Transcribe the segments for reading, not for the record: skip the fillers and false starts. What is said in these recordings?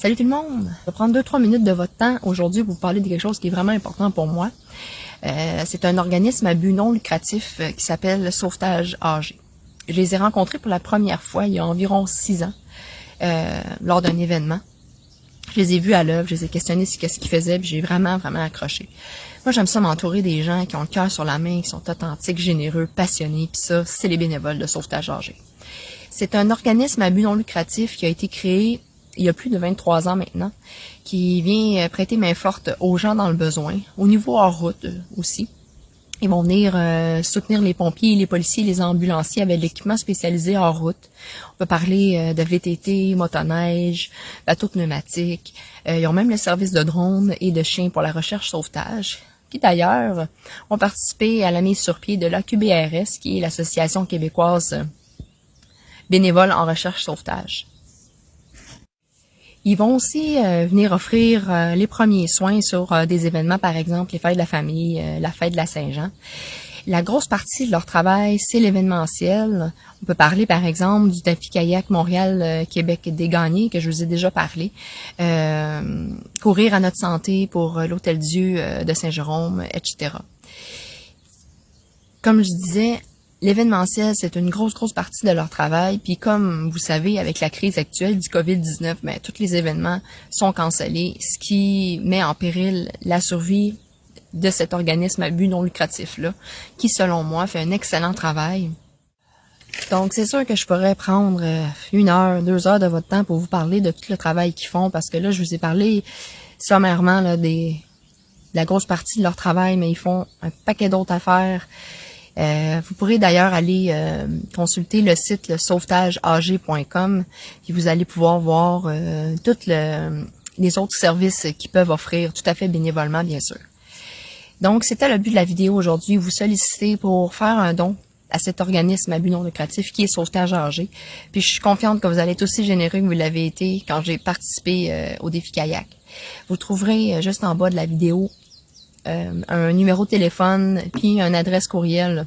Salut tout le monde! Je vais prendre 2-3 minutes de votre temps aujourd'hui pour vous parler de quelque chose qui est vraiment important pour moi. C'est un organisme à but non lucratif qui s'appelle Sauvetage âgé. Je les ai rencontrés pour la première fois il y a environ 6 ans, lors d'un événement. Je les ai vus à l'œuvre, je les ai questionnés sur ce qu'ils faisaient, puis j'ai vraiment accroché. Moi, j'aime ça m'entourer des gens qui ont le cœur sur la main, qui sont authentiques, généreux, passionnés, puis ça, c'est les bénévoles de Sauvetage âgé. C'est un organisme à but non lucratif qui a été créé il y a plus de 23 ans maintenant, qui vient prêter main forte aux gens dans le besoin, au niveau hors route aussi. Ils vont venir soutenir les pompiers, les policiers, les ambulanciers avec l'équipement spécialisé hors route. On peut parler de VTT, motoneige, bateau pneumatique. Ils ont même le service de drone et de chiens pour la recherche-sauvetage, qui d'ailleurs ont participé à la mise sur pied de l'AQBRS, qui est l'Association québécoise bénévole en recherche-sauvetage. Ils vont aussi venir offrir les premiers soins sur des événements, par exemple les fêtes de la famille, la fête de la Saint-Jean. La grosse partie de leur travail, c'est l'événementiel. On peut parler, par exemple, du tapis kayak Montréal-Québec des gagnés, que je vous ai déjà parlé. Courir à notre santé pour l'Hôtel-Dieu de Saint-Jérôme, etc. Comme je disais, l'événementiel, c'est une grosse partie de leur travail. Puis comme vous savez, avec la crise actuelle du COVID-19, tous les événements sont cancellés, ce qui met en péril la survie de cet organisme à but non lucratif-là, qui, selon moi, fait un excellent travail. Donc, c'est sûr que je pourrais prendre 1 heure, 2 heures de votre temps pour vous parler de tout le travail qu'ils font, parce que là, je vous ai parlé sommairement là, de la grosse partie de leur travail, mais ils font un paquet d'autres affaires. Vous pourrez d'ailleurs aller consulter le site le sauvetageag.com, puis vous allez pouvoir voir tous les autres services qu'ils peuvent offrir, tout à fait bénévolement, bien sûr. Donc, c'était le but de la vidéo aujourd'hui, vous solliciter pour faire un don à cet organisme à but non lucratif qui est Sauvetage âgé. Puis je suis confiante que vous allez être aussi généreux que vous l'avez été quand j'ai participé au défi kayak. Vous trouverez juste en bas de la vidéo un numéro de téléphone, puis une adresse courriel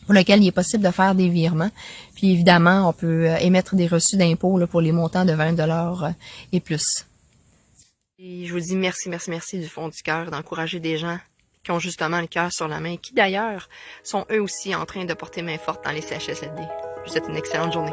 pour lequel il est possible de faire des virements. Puis évidemment, on peut émettre des reçus d'impôts pour les montants de 20$ et plus. Et je vous dis merci du fond du cœur d'encourager des gens qui ont justement le cœur sur la main, qui d'ailleurs sont eux aussi en train de porter main forte dans les CHSLD. Je vous souhaite une excellente journée.